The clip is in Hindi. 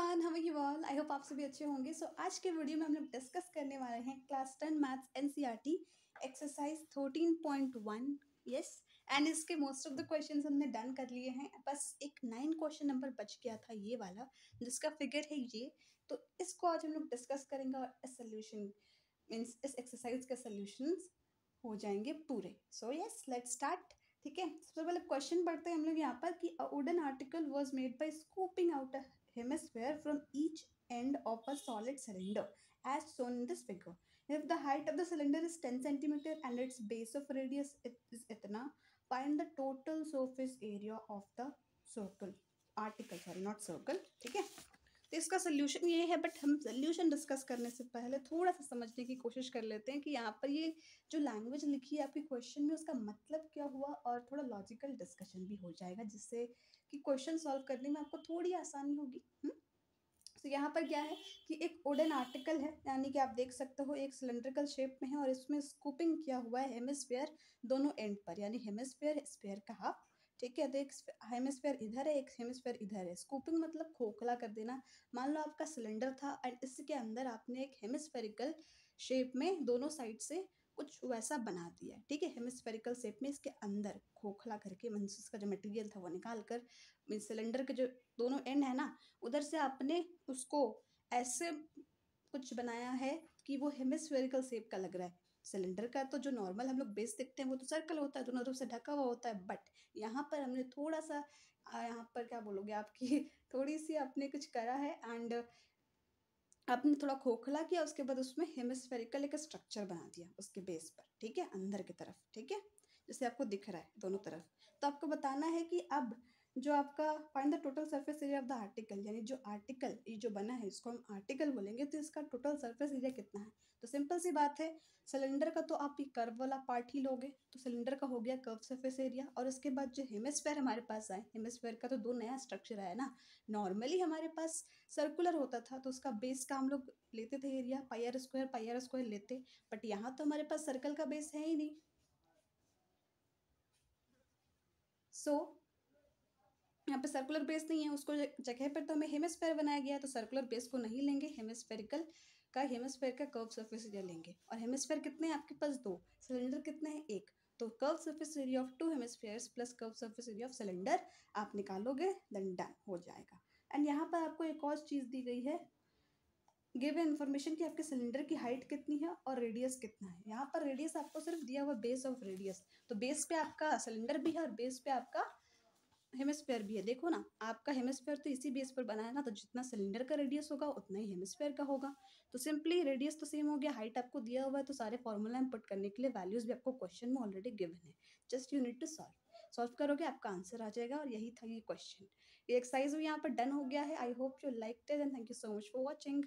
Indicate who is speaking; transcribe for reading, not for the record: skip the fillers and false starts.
Speaker 1: Everyone, how are you all? I hope आप सभी अच्छे होंगे। सो आज के वीडियो में हम लोग डिस्कस करने वाले हैं class 10 maths NCERT exercise 13.1। Yes, and इसके मोस्ट ऑफ द क्वेश्चंस हमने डन कर लिए हैं। बस एक 9 क्वेश्चन नंबर बच गया था, ये वाला जिसका फिगर है ये। तो इसको आज हम लोग डिस्कस करेंगे और इस सोल्यूशन मीन्स इस एक्सरसाइज के सोल्यूशंस हो जाएंगे पूरे। So yes, let's start. ठीक है, सबसे पहले क्वेश्चन पढ़ते हैं हम लोग यहाँ पर कि a wooden article was made by scooping out a hemisphere from each end of a solid cylinder as shown in this figure. If the height of the cylinder is 10 centimeter and its base of radius is itna, find the total surface area of the circle article, sorry not circle. ठीक है, तो इसका सोल्यूशन ये है, बट हम सोल्यूशन डिस्कस करने से पहले थोड़ा सा समझने की कोशिश कर लेते हैं कि यहाँ पर ये जो लैंग्वेज लिखी है आपके क्वेश्चन में उसका मतलब क्या हुआ, और थोड़ा लॉजिकल डिस्कशन भी हो जाएगा जिससे कि क्वेश्चन सॉल्व करने में आपको थोड़ी आसानी होगी। तो यहाँ पर क्या है कि एक वुडन आर्टिकल है, यानी कि आप देख सकते हो एक सिलेंड्रिकल शेप में है और इसमें स्कूपिंग किया हुआ है हेमिस्फीयर दोनों एंड पर, यानी हेमिस्फीयर स्फीयर का हाफ। ठीक है, तो एक हेमिस्फीयर इधर है, एक हेमिस्फीयर इधर है। स्कूपिंग मतलब खोखला कर देना। मान लो आपका सिलेंडर था एंड इसके अंदर आपने एक हेमिस्फेरिकल शेप में दोनों साइड से कुछ वैसा बना दिया है। ठीक है, हेमिस्फेरिकल शेप में इसके अंदर खोखला करके मीन्स इसका जो मटेरियल था वो निकाल कर मीन्स सिलेंडर के जो दोनों एंड है ना, उधर से आपने उसको ऐसे कुछ बनाया है कि वो हेमिस्फेरिकल शेप का लग रहा है। सिलेंडर का तो जो नॉर्मल हम लोग बेस देखते हैं वो तो सर्कल होता है, दोनों तरफ से ढका हुआ होता है, बट यहाँ पर हमने थोड़ा सा यहाँ पर क्या बोलोगे आपकी थोड़ी सी आपने कुछ करा है एंड आपने थोड़ा खोखला किया, उसके बाद उसमें हेमिस्फेरिकल एक स्ट्रक्चर बना दिया उसके बेस पर। ठीक है, अंदर की तरफ। ठीक है, जैसे आपको दिख रहा है दोनों तरफ। तो आपको बताना है कि अब जो आपका find the total surface area of the article, यानी जो आर्टिकल ये जो बना है इसको हम आर्टिकल बोलेंगे, तो इसका टोटल सरफेस एरिया कितना है। तो सिंपल सी बात है, सिलेंडर का तो आप ये कर्व वाला पार्ट ही लोगे, तो सिलेंडर का हो गया कर्व सरफेस एरिया। और उसके बाद जो हेमिस्फेयर हमारे पास आए, हेमिस्फेयर का तो दो नया स्ट्रक्चर आया ना। नॉर्मली हमारे पास सर्कुलर होता था तो उसका बेस का हम लोग लेते थे एरिया पाई आर स्क्वायर लेते, बट यहाँ तो हमारे पास सर्कल का बेस है ही नहीं। सो यहाँ पे सर्कुलर बेस नहीं है, उसको जगह पर तो हमें हेमिस्फेयर बनाया गया है, तो सर्कुलर बेस को नहीं लेंगे, हेमिस्फेरिकल का हेमिस्फेयर का कर्व सरफेस एरिया लेंगे। और हेमिस्फेयर कितने हैं आपके पास? दो। सिलेंडर कितने हैं? एक। तो curve surface area of two hemispheres plus curve surface area of cylinder आप निकालोगे, देन डन हो जाएगा। एंड यहाँ पर आपको एक और चीज़ दी गई है, गिवन इन्फॉर्मेशन कि आपके सिलेंडर की हाइट कितनी है और रेडियस कितना है। यहाँ पर रेडियस आपको सिर्फ दिया हुआ बेस ऑफ रेडियस, तो बेस पे आपका सिलेंडर भी है और बेस पे आपका हेमिस्फेयर भी है। देखो ना, आपका हेमिस्फेयर तो इसी बेस पर बना है ना, तो जितना सिलेंडर का रेडियस होगा उतना ही हेमिस्फेयर का होगा। तो सिंपली रेडियस तो सेम हो गया, हाइट आपको दिया हुआ है, तो सारे फॉर्मूला इनपुट करने के लिए वैल्यूज भी आपको क्वेश्चन में ऑलरेडी गिवन है। Just you need to solve करोगे, आपका आंसर आ जाएगा। और यही था ये क्वेश्चन। ये एक्सरसाइज भी यहाँ पर डन हो गया है। I hope you like it and thank you so much for watching.